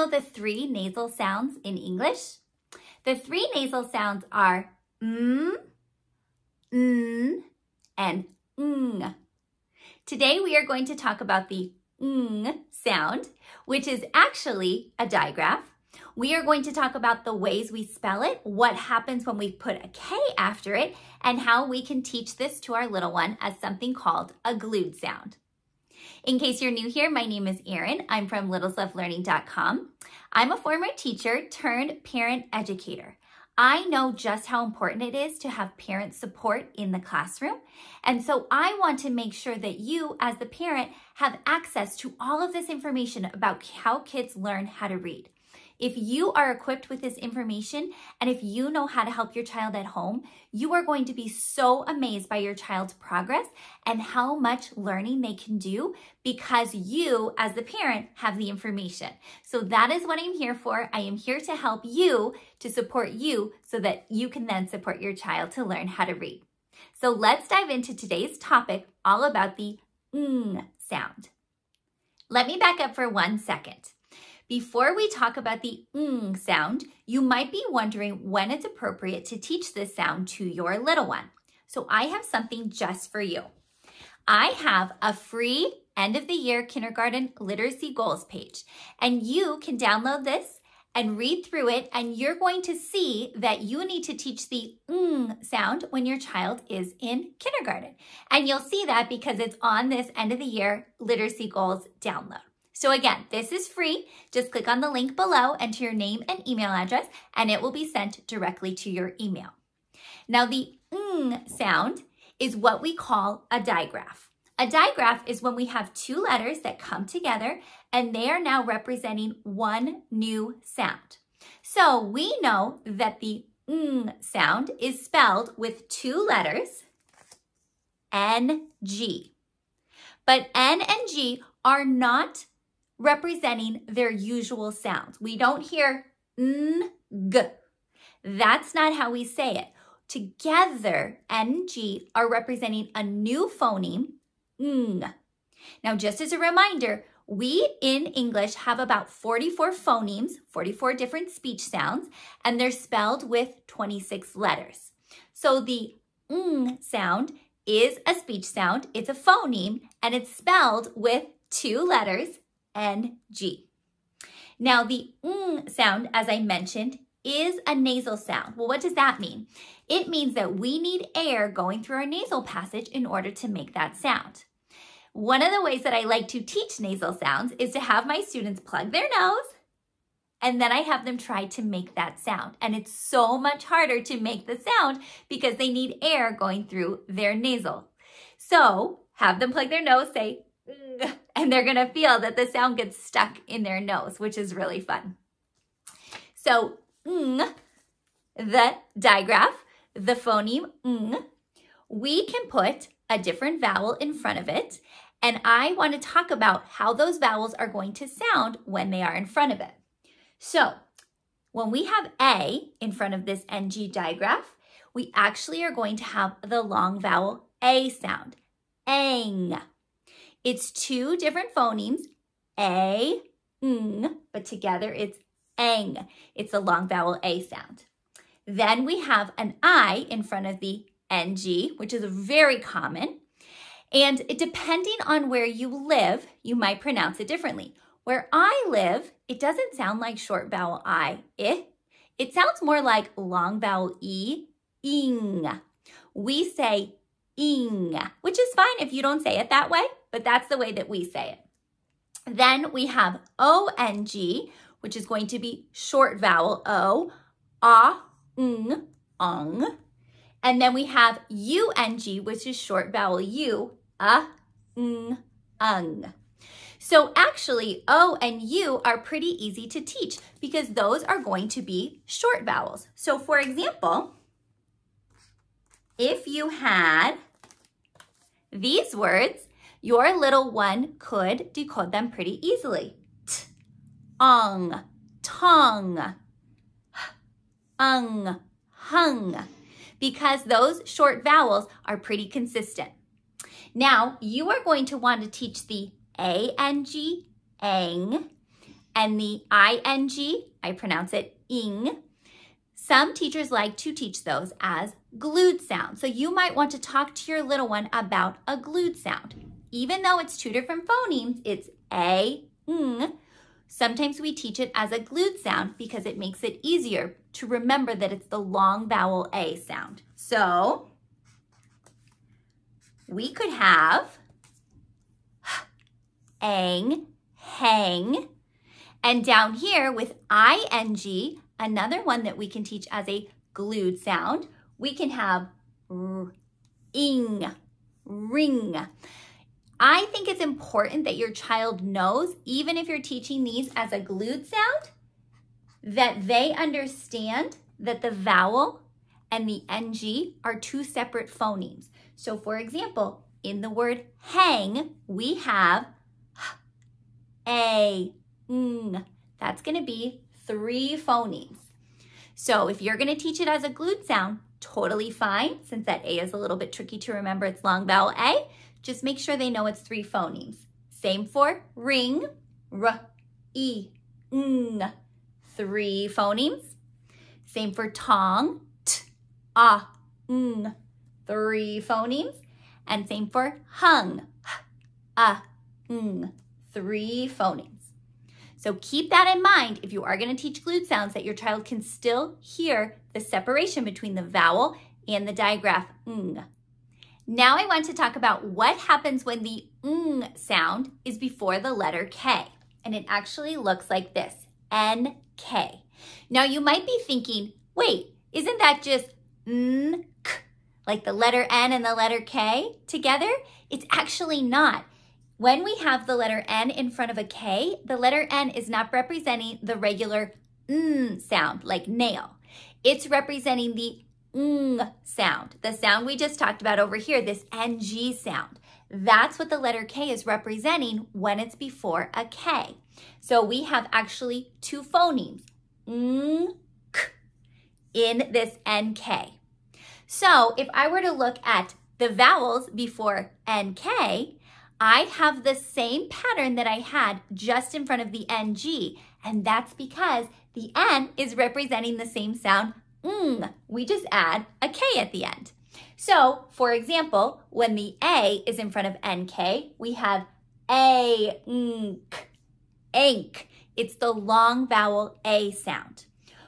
know the three nasal sounds in English? The three nasal sounds are n, and ng. Today we are going to talk about the ng sound, which is actually a digraph. We are going to talk about the ways we spell it, what happens when we put a K after it, and how we can teach this to our little one as something called a glued sound. In case you're new here, my name is Erin. I'm from littleslovelearning.com. I'm a former teacher turned parent educator. I know just how important it is to have parent support in the classroom. And so I want to make sure that you, as the parent, have access to all of this information about how kids learn how to read. If you are equipped with this information, and if you know how to help your child at home, you are going to be so amazed by your child's progress and how much learning they can do because you, as the parent, have the information. So that is what I'm here for. I am here to help you, to support you, so that you can then support your child to learn how to read. So let's dive into today's topic, all about the ng sound. Let me back up for 1 second. Before we talk about the ng sound, you might be wondering when it's appropriate to teach this sound to your little one. So I have something just for you. I have a free end of the year kindergarten literacy goals page, and you can download this and read through it, and you're going to see that you need to teach the ng sound when your child is in kindergarten. And you'll see that because it's on this end of the year literacy goals download. So again, this is free. Just click on the link below, enter your name and email address, and it will be sent directly to your email. Now the ng sound is what we call a digraph. A digraph is when we have two letters that come together and they are now representing one new sound. So we know that the ng sound is spelled with two letters, NG. But N and G are not representing their usual sounds. We don't hear ng. That's not how we say it. Together, N and G are representing a new phoneme, ng. Now, just as a reminder, we in English have about 44 phonemes, 44 different speech sounds, and they're spelled with 26 letters. So the ng sound is a speech sound, it's a phoneme, and it's spelled with two letters, NG. Now the ng sound, as I mentioned, is a nasal sound. Well, what does that mean? It means that we need air going through our nasal passage in order to make that sound. One of the ways that I like to teach nasal sounds is to have my students plug their nose, and then I have them try to make that sound. And it's so much harder to make the sound because they need air going through their nasal. So have them plug their nose, say, and they're gonna feel that the sound gets stuck in their nose, which is really fun. So ng, the digraph, the phoneme ng, we can put a different vowel in front of it, and I want to talk about how those vowels are going to sound when they are in front of it. So when we have A in front of this NG digraph, we actually are going to have the long vowel A sound, ang. It's two different phonemes, A, ng, but together it's ang. It's a long vowel A sound. Then we have an I in front of the NG, which is very common. And depending on where you live, you might pronounce it differently. Where I live, it doesn't sound like short vowel I, It sounds more like long vowel E, ing. We say ing, which is fine if you don't say it that way, but that's the way that we say it. Then we have ONG, which is going to be short vowel O, ng, ong. And then we have UNG, which is short vowel U, ng, ung. So actually, O and U are pretty easy to teach because those are going to be short vowels. So for example, if you had these words, your little one could decode them pretty easily. T, ong, tongue, ung, hung, because those short vowels are pretty consistent. Now, you are going to want to teach the A-N-G, ang, and the ing, I pronounce it ing. Some teachers like to teach those as glued sounds. So you might want to talk to your little one about a glued sound. Even though it's two different phonemes, it's a, ng. Sometimes we teach it as a glued sound because it makes it easier to remember that it's the long vowel A sound. So we could have ang, hang, and down here with ing, another one that we can teach as a glued sound, we can have ing, ring. I think it's important that your child knows, even if you're teaching these as a glued sound, that they understand that the vowel and the ng are two separate phonemes. So for example, in the word hang, we have a, ng. That's going to be 3 phonemes. So if you're going to teach it as a glued sound, totally fine. Since that A is a little bit tricky to remember, it's long vowel A. Just make sure they know it's 3 phonemes. Same for ring, r, e, ng, 3 phonemes. Same for tong, t, a, ng, 3 phonemes. And same for hung, h, a, ng, 3 phonemes. So keep that in mind if you are going to teach glued sounds, that your child can still hear the separation between the vowel and the digraph ng. Now I want to talk about what happens when the ng sound is before the letter K. And it actually looks like this, NK. Now you might be thinking, wait, isn't that just nk, like the letter N and the letter K together? It's actually not. When we have the letter N in front of a K, the letter N is not representing the regular n sound, like nail. It's representing the ng sound, the sound we just talked about over here, this NG sound. That's what the letter K is representing when it's before a K. So we have actually 2 phonemes, ng, k, in this NK. So if I were to look at the vowels before NK, I have the same pattern that I had just in front of the NG, and that's because the N is representing the same sound, ng. We just add a K at the end. So, for example, when the A is in front of NK, we have a, nk, ank. It's the long vowel A sound.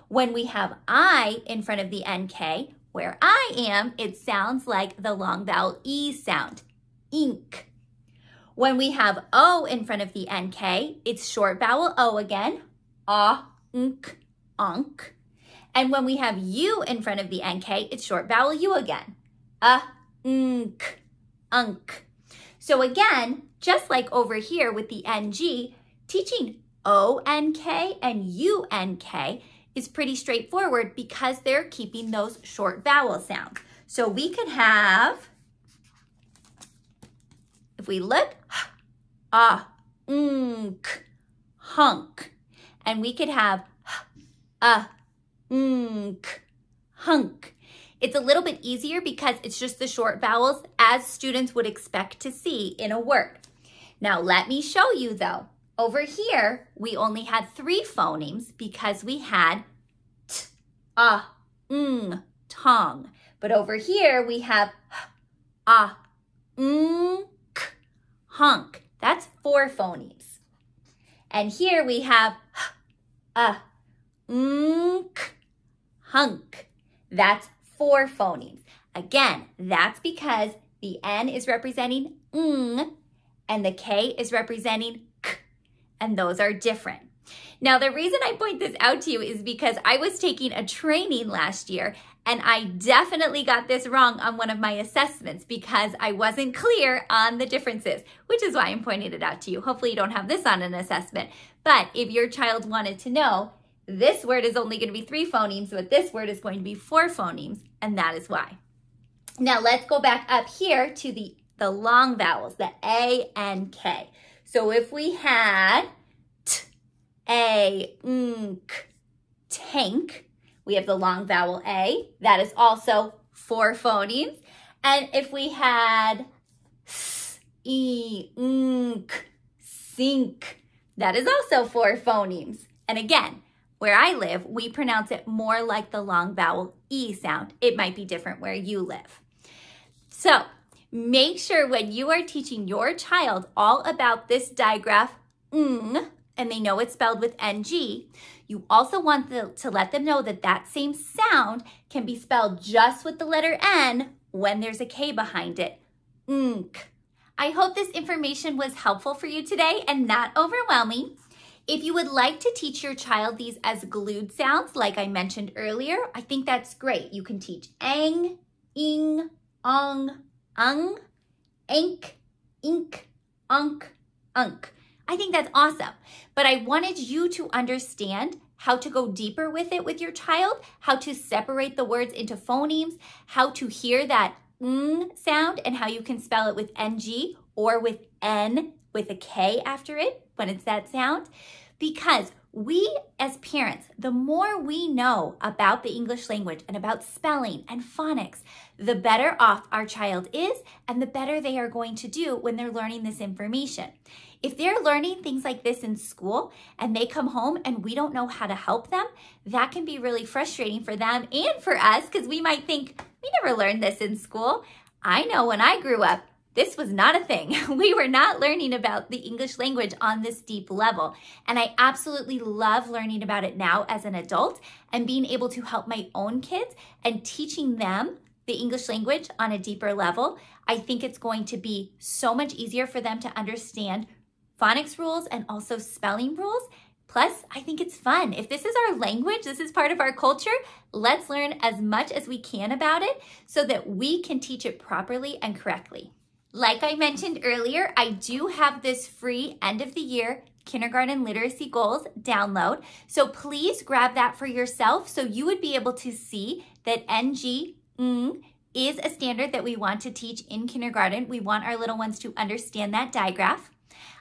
When we have I in front of the NK, where I am, it sounds like the long vowel E sound, ink. When we have O in front of the NK, it's short vowel O again, ah, nk, onk. And when we have U in front of the NK, it's short vowel U again, nk, unk. So just like over here with the NG, teaching ONK and UNK is pretty straightforward because they're keeping those short vowel sounds. So we could have, if we look, nk, hunk. And we could have nk, hunk. It's a little bit easier because it's just the short vowels as students would expect to see in a word. Now let me show you though. Over here, we only had 3 phonemes because we had t, ng, tong. But over here, we have nk, hunk. That's 4 phonemes. And here we have nk, hunk. That's 4 phonemes. Again, that's because the N is representing ng and the K is representing k, and those are different. Now, the reason I point this out to you is because I was taking a training last year and I definitely got this wrong on one of my assessments because I wasn't clear on the differences, which is why I'm pointing it out to you. Hopefully you don't have this on an assessment, but if your child wanted to know, this word is only going to be 3 phonemes, but this word is going to be 4 phonemes, and that is why. Now let's go back up here to the long vowels, the A and K. So if we had t, a, nk, tank, we have the long vowel A. That is also 4 phonemes. And if we had s, e, nk, sink, That is also 4 phonemes. And again, where I live, we pronounce it more like the long vowel E sound. It might be different where you live. So make sure when you are teaching your child all about this digraph, and they know it's spelled with NG, you also want to let them know that that same sound can be spelled just with the letter N when there's a K behind it. I hope this information was helpful for you today and not overwhelming. If you would like to teach your child these as glued sounds, like I mentioned earlier, I think that's great. You can teach ang, ing, ong, ung, ank, ink, unk, unk. I think that's awesome. But I wanted you to understand how to go deeper with it with your child, how to separate the words into phonemes, how to hear that sound and how you can spell it with NG or with N with a K after it when it's that sound. Because we as parents, the more we know about the English language and about spelling and phonics, the better off our child is and the better they are going to do when they're learning this information. If they're learning things like this in school and they come home and we don't know how to help them, that can be really frustrating for them and for us because we might think, we never learned this in school. I know when I grew up, this was not a thing. We were not learning about the English language on this deep level. And I absolutely love learning about it now as an adult and being able to help my own kids and teaching them the English language on a deeper level. I think it's going to be so much easier for them to understand phonics rules and also spelling rules. Plus, I think it's fun. If this is our language, this is part of our culture, let's learn as much as we can about it so that we can teach it properly and correctly. Like I mentioned earlier, I do have this free end of the year kindergarten literacy goals download. So please grab that for yourself so you would be able to see that NG is a standard that we want to teach in kindergarten. We want our little ones to understand that digraph.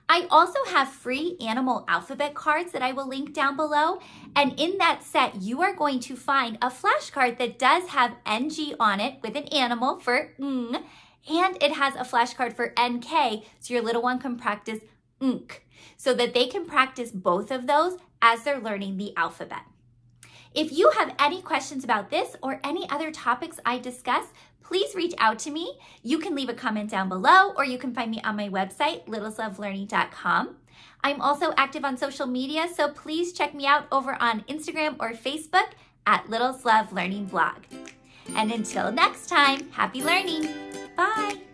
I also have free animal alphabet cards that I will link down below. And in that set, you are going to find a flashcard that does have NG on it with an animal for and it has a flashcard for NK, so your little one can practice unk, so that they can practice both of those as they're learning the alphabet. If you have any questions about this or any other topics I discuss, please reach out to me. You can leave a comment down below or you can find me on my website, littleslovelearning.com. I'm also active on social media, so please check me out over on Instagram or Facebook at Littles Love Learning Vlog. And until next time, happy learning. Bye.